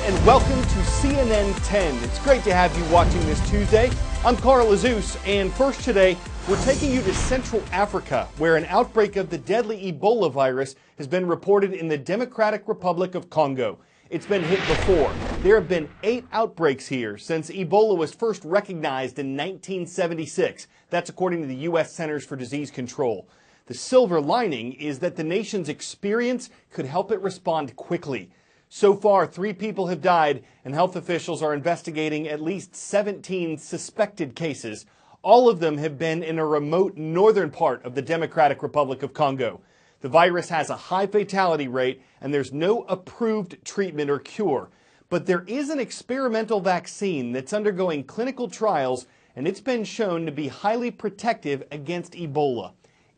and welcome to CNN 10. It's great to have you watching this Tuesday. I'm Carl Azus, and first today, we're taking you to Central Africa, where an outbreak of the deadly Ebola virus has been reported in the Democratic Republic of Congo. It's been hit before. There have been 8 outbreaks here since Ebola was first recognized in 1976. That's according to the U.S. Centers for Disease Control. The silver lining is that the nation's experience could help it respond quickly. So far, 3 people have died, and health officials are investigating at least 17 suspected cases. All of them have been in a remote northern part of the Democratic Republic of Congo. The virus has a high fatality rate, and there's no approved treatment or cure. But there is an experimental vaccine that's undergoing clinical trials, and it's been shown to be highly protective against Ebola.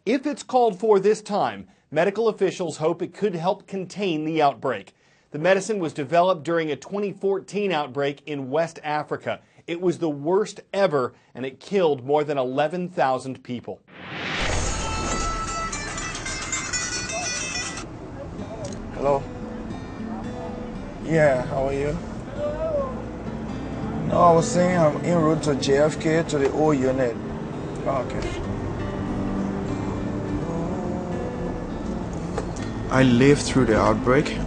If it's called for this time, medical officials hope it could help contain the outbreak. The medicine was developed during a 2014 outbreak in West Africa. It was the worst ever, and it killed more than 11,000 people. Hello? Yeah, how are you? No, I was saying I'm en route to JFK to the O unit. Oh, okay. I lived through the outbreak.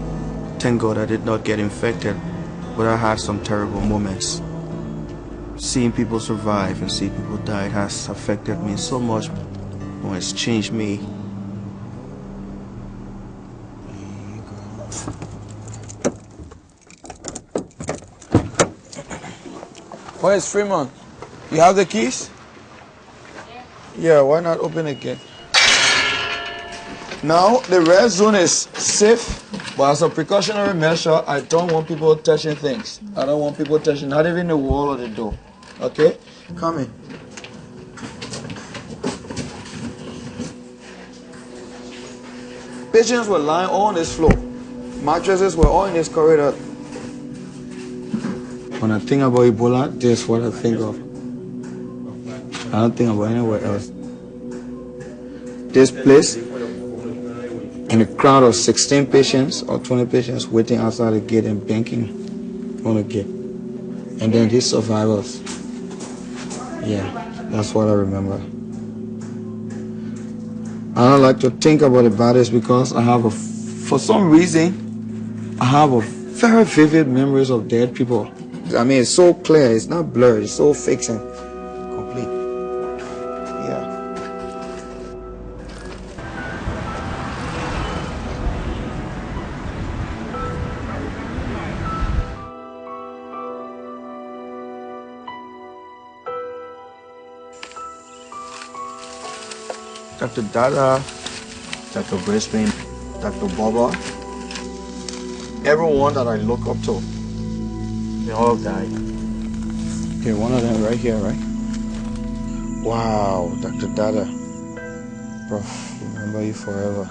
Thank God I did not get infected, but I had some terrible moments. Seeing people survive and seeing people die has affected me so much. Well, it's changed me. Where's Fremont? You have the keys? Yeah, why not open it again? Now, the red zone is safe, but as a precautionary measure, I don't want people touching things. I don't want people touching, not even the wall or the door. Okay? Come in. Patients were lying all on this floor. Mattresses were all in this corridor. When I think about Ebola, this is what I think of. I don't think about anywhere else. This place, in a crowd of 16 patients or 20 patients waiting outside the gate and banking on the gate. And then these survivors. Yeah, that's what I remember. I don't like to think about the bodies because for some reason, I have a very vivid memories of dead people. I mean, it's so clear, it's not blurred, it's so fixed and complete. Yeah. Dr. Dada, Dr. Brisbane, Dr. Boba, everyone that I look up to, they all died. Okay, one of them right here, right? Wow, Dr. Dada. Bro, remember you forever.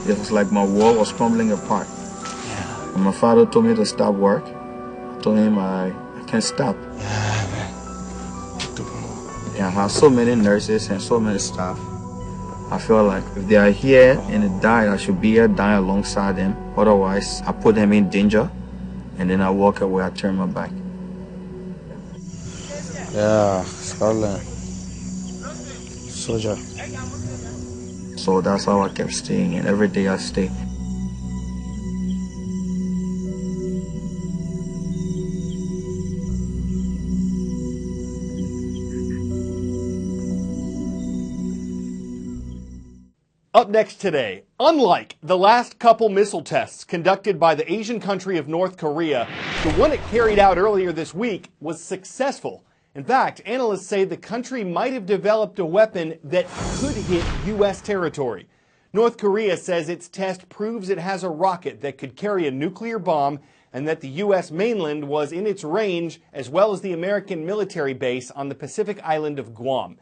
It was like my world was crumbling apart. Yeah. And my father told me to stop work. I told him I can't stop. Yeah, man. Yeah, I have so many nurses and so many staff. I feel like if they are here and they died, I should be here dying alongside them. Otherwise, I put them in danger, and then I walk away, I turn my back. Yeah, Scotland. Soldier. So that's how I kept staying, and every day I stay. Up next today, unlike the last couple missile tests conducted by the Asian country of North Korea, the one it carried out earlier this week was successful. In fact, analysts say the country might have developed a weapon that could hit U.S. territory. North Korea says its test proves it has a rocket that could carry a nuclear bomb and that the U.S. mainland was in its range, as well as the American military base on the Pacific island of Guam.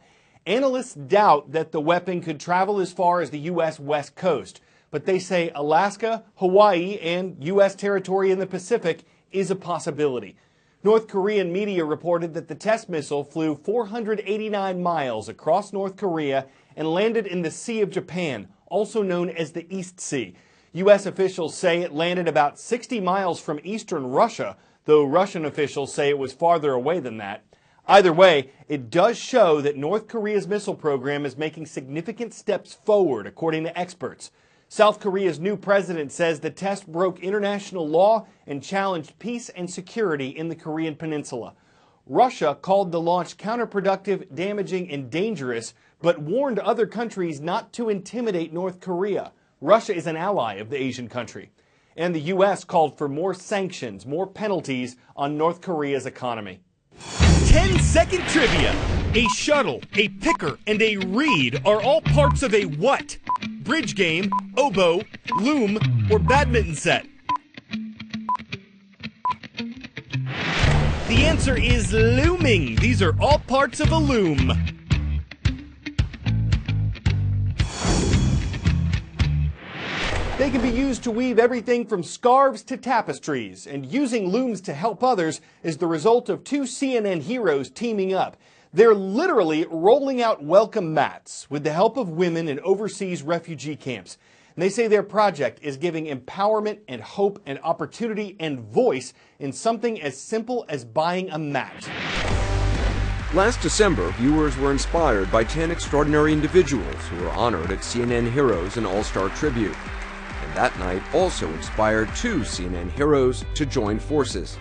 Analysts doubt that the weapon could travel as far as the U.S. West Coast, but they say Alaska, Hawaii, and U.S. territory in the Pacific is a possibility. North Korean media reported that the test missile flew 489 miles across North Korea and landed in the Sea of Japan, also known as the East Sea. U.S. officials say it landed about 60 miles from eastern Russia, though Russian officials say it was farther away than that. Either way, it does show that North Korea's missile program is making significant steps forward, according to experts. South Korea's new president says the test broke international law and challenged peace and security in the Korean peninsula. Russia called the launch counterproductive, damaging, and dangerous, but warned other countries not to intimidate North Korea. Russia is an ally of the Asian country. And the U.S. called for more sanctions, more penalties on North Korea's economy. 10-second trivia. A shuttle, a picker, and a reed are all parts of a what? Bridge game, oboe, loom, or badminton set? The answer is looming. These are all parts of a loom. They can be used to weave everything from scarves to tapestries, and using looms to help others is the result of two CNN heroes teaming up. They're literally rolling out welcome mats with the help of women in overseas refugee camps. And they say their project is giving empowerment and hope and opportunity and voice in something as simple as buying a mat. Last December, viewers were inspired by 10 extraordinary individuals who were honored at CNN Heroes and All-Star Tribute. And that night also inspired 2 CNN heroes to join forces.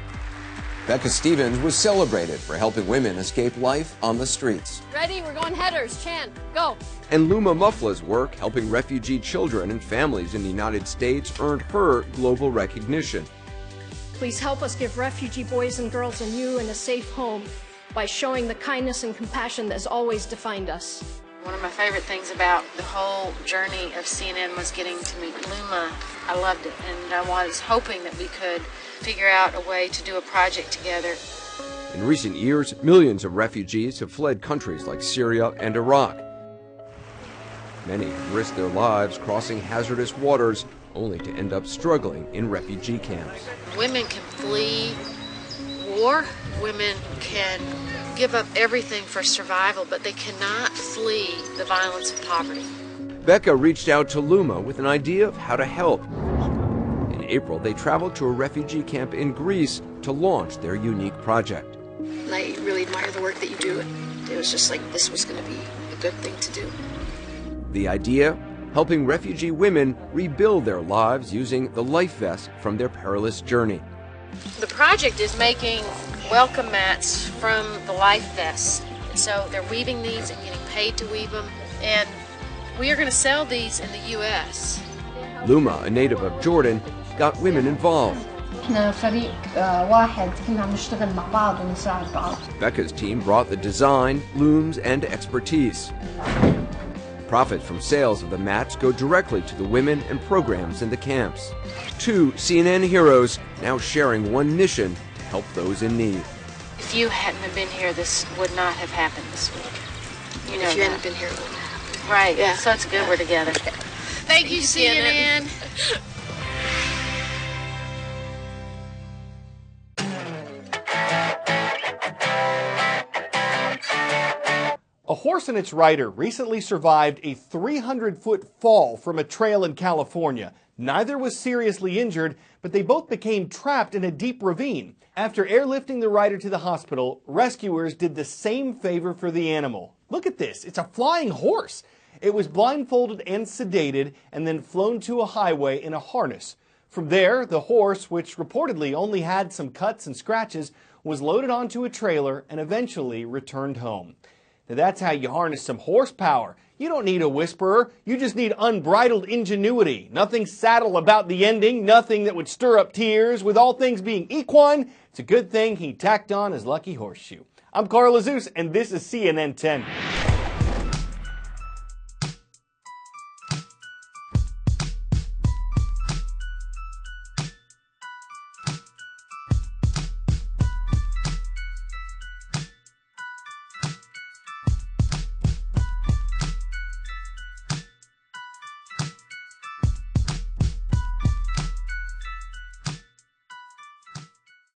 Becca Stevens was celebrated for helping women escape life on the streets. Ready? We're going headers. Chan, go. And Luma Muffla's work helping refugee children and families in the United States earned her global recognition. Please help us give refugee boys and girls a new and a safe home by showing the kindness and compassion that has always defined us. One of my favorite things about the whole journey of CNN was getting to meet Luma. I loved it, and I was hoping that we could figure out a way to do a project together. In recent years, millions of refugees have fled countries like Syria and Iraq. Many have risked their lives crossing hazardous waters, only to end up struggling in refugee camps. Women can flee war. Women can give up everything for survival, but they cannot flee the violence of poverty. Becca reached out to Luma with an idea of how to help. In April, they traveled to a refugee camp in Greece to launch their unique project. I really admire the work that you do. It was just like this was going to be a good thing to do. The idea? Helping refugee women rebuild their lives using the life vest from their perilous journey. The project is making welcome mats from the life vests. And so they're weaving these and getting paid to weave them. And we are going to sell these in the U.S. Luma, a native of Jordan, got women involved. Becca's team brought the design, looms, and expertise. Profits from sales of the mats go directly to the women and programs in the camps. 2 CNN heroes now sharing one mission to help those in need. If you hadn't have been here, this would not have happened this week. You know, if you hadn't been here, it wouldn't have happened. Right. Yeah. So it's good we're together. Thank you, CNN. A horse and its rider recently survived a 300-foot fall from a trail in California. Neither was seriously injured, but they both became trapped in a deep ravine. After airlifting the rider to the hospital, rescuers did the same favor for the animal. Look at this. It's a flying horse. It was blindfolded and sedated and then flown to a highway in a harness. From there, the horse, which reportedly only had some cuts and scratches, was loaded onto a trailer and eventually returned home. Now that's how you harness some horsepower. You don't need a whisperer, you just need unbridled ingenuity. Nothing saddle about the ending, nothing that would stir up tears. With all things being equine, it's a good thing he tacked on his lucky horseshoe. I'm Carl Azus, and this is CNN 10.